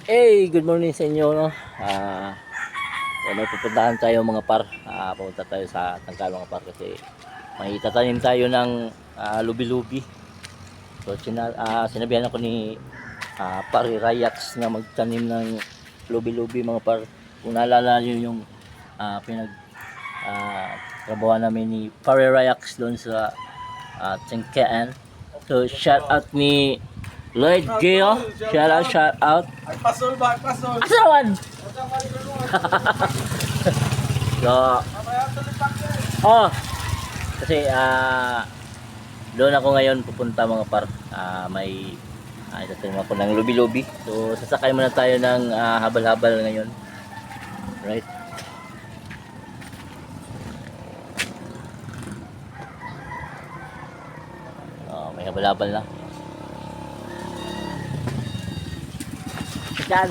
Hey, good morning sa inyo, no? May pupuntahan tayo mga par. Pupunta tayo sa Tangkal mga par kasi may tatanim tayo ng lubi-lubi. So sinabihan ako ni par Rayax na magtanim ng lubi-lubi mga par. Kung naalala niyo yung trabaho namin ni par Rayax doon sa Tangkaan. So shout out ni Lloyd Gale. Shout out. Ay, pasol ba? Pasol. Asawan! So, oh, kasi doon ako ngayon pupunta mga par. May itatanim ako ng lubi-lubi. So, sasakay muna tayo ng habal-habal ngayon. Right? May habal-habal na. Diyan.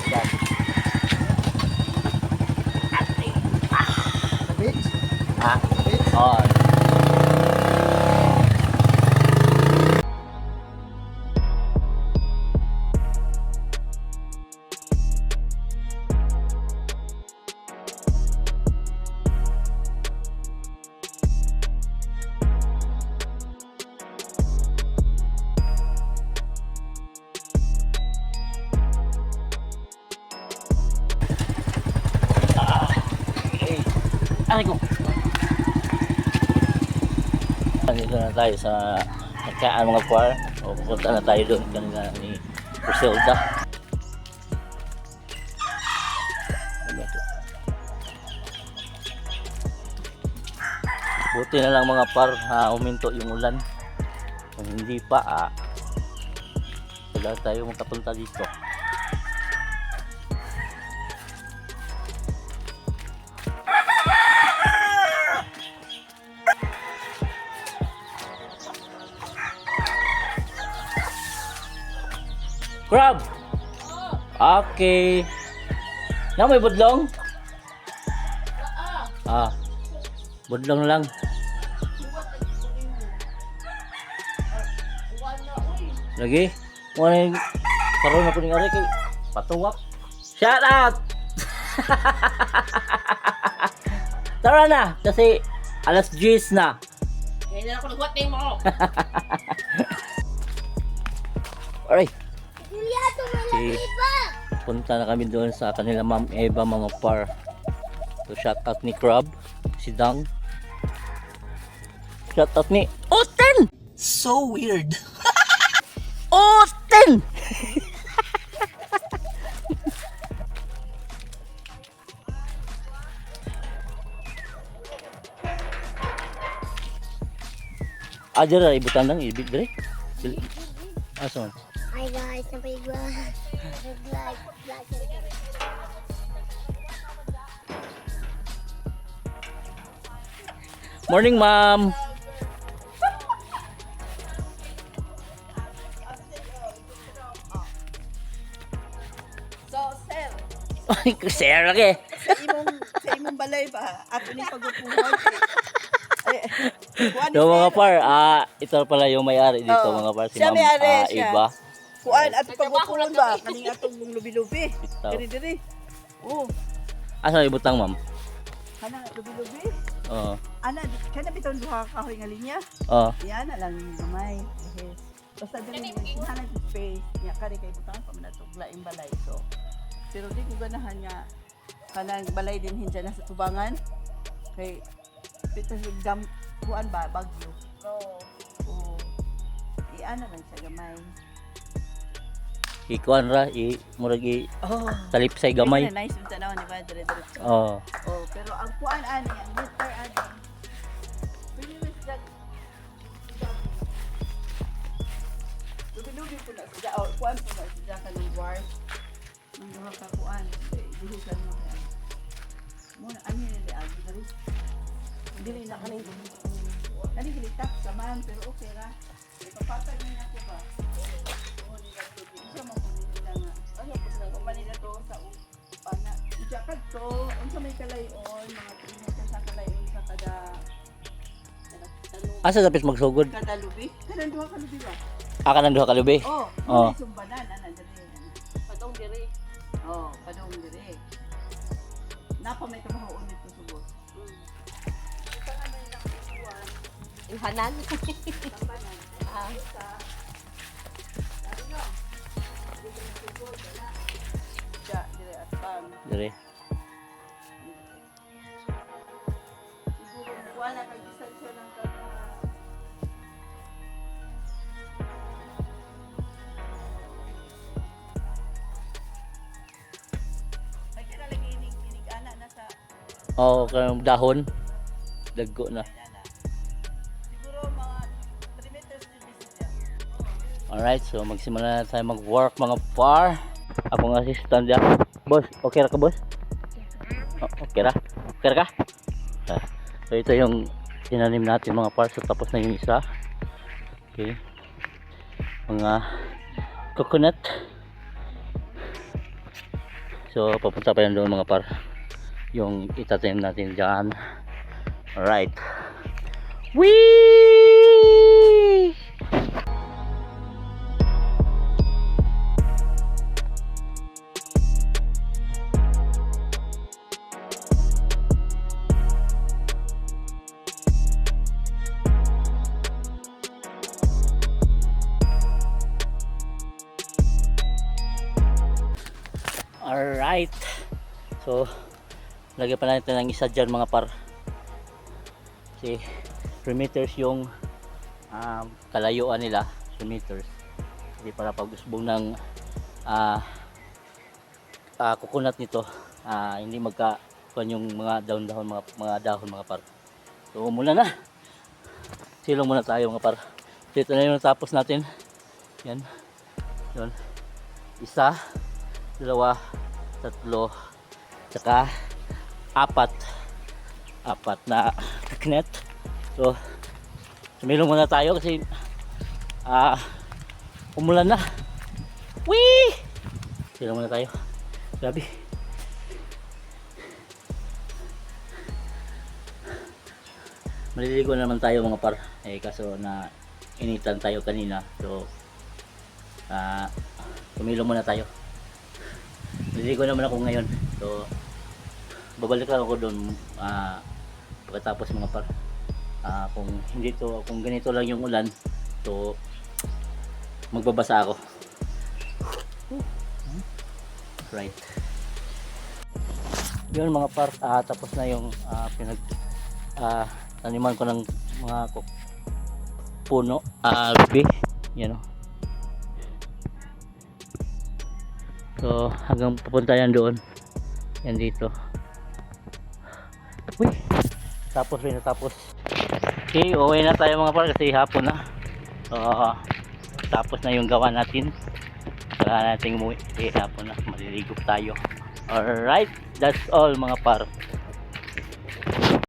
Diyan. Oh. Aray ko. Nandito na tayo sa Tangkaan mga par. O pupunta na tayo doon kanina ni Griselda. Buti na lang mga par, uminto yung ulan. Kung hindi pa, wala tayo makapunta dito. Crab! Okay. Na may budlong? Budlong lang. Lagi? Wala yung karoon ako ng ari kay patuwak. Shout out! Tara na! Kasi alas 10 na. Kaya na ako nagwating mo. Alright. Okay. Punta na kami doon sa kanila Ma'am Eva mga par. So shout out ni Crab, si Dang. Shout out ni Oten! So weird. Oten! Dira ibutan lang ibig dire. Ason. Hi guys, sampai gua like. Morning, ma'am. So, sir, Ay, sir lagi. sa imong balay ba? Ato ni pagupuhon. So mga par, ito pala yung may-ari dito mga par, si Siya Ma'am may-ari, siya. Eva. Kuan ato pagupuhon ba? Kaning atong lubi-lubi. Ito. Diri. Oh, Asa ibutang, ma'am? kana lubi-lubi. Oo. Ana, kana biton duha ka kahoy nga linya. Oo. Yan na lang gamay. Basta dili kinahanglan ng space. Nya kari kay butang pa man atong laing balay. So, pero di ko ganahan nga kanang balay din hinja na sa tubangan. Kay pito gam kuan ba bagyo. Oo. Iana lang sa gamay. Ikuan ra, murag talipsay gamay. Nice yung tanaw ni ba dire. Oo. Oh, pero ang kuan ani, ang liter ani. Pili mas dag. Lubi-lubi po na siya. Oh, kuan po na siya kanang war. Ang duha ka kuan. Dihusan mo kaya. Muna ani ni agi diri. Dili na kanang Kani gilitak saman pero okay ra. Ipapatag na ako ba. Oh, ni gato. Isa mo ko nila nga. Ano po sila kumanila to sa pana. Ijakad to, unsa may kalayon, mga 300 sa kalayon sa kada Asa dapat magsugod? kada lubi. Kanang duha ka lubi ba? Kanang duha ka lubi. Oh, Oh. may sumbanan ana diri. Patong diri. Oh, padong diri. Napa may trabaho nito subos. Ilhanan. Ah. Siya, diri at pang. Dire. Siguro, wala kang distansya ng kanya. Ay, kaya lagi inig-ana na sa Oo, kaya dahon. Dagko na. siguro mga 3 meters to distance yan. Alright, so magsimula na tayo mag-work mga par. Akong assistant dyan. Boss, okay ra ka boss? Oh, okay ra? Okay ra ka? Ah, so ito yung tinanim natin mga par. So tapos na yung isa. Okay. Mga coconut. So papunta pa yan doon mga par. Yung itatanim natin dyan. Alright. Whee! Alright. So, lagyan pa natin ng isa dyan mga par. Kasi 3 meters yung kalayuan nila. 3 meters. Hindi para pag-usbong ng coconut nito. Hindi magka-kuhan yung mga dahon-dahon, mga dahon mga par. So, muna na. Silong muna tayo mga par. Dito na yung natapos natin. Yan. Yun. Isa. 2, 3, tsaka 4 na coconut. So sumilong muna tayo kasi umulan na. Wee! Silong muna tayo. Grabe. Maliligo naman tayo mga par. Kaso na initan tayo kanina. So sumilong muna tayo. Maliligo naman ako ngayon. So babalik lang ako doon pagkatapos mga par. Kung ganito lang yung ulan, so magbabasa ako. Right. Yun mga par, tapos na yung taniman ko ng mga puno, lubi. Yan o. So hanggang papunta yan doon. Yan dito. Uy! Tapos rin natapos. Okay, uwi na tayo mga par kasi hapon na. So tapos na yung gawa natin. Kailangan natin umuwi. Okay, hapon na. Maliligo tayo. Alright, that's all mga par.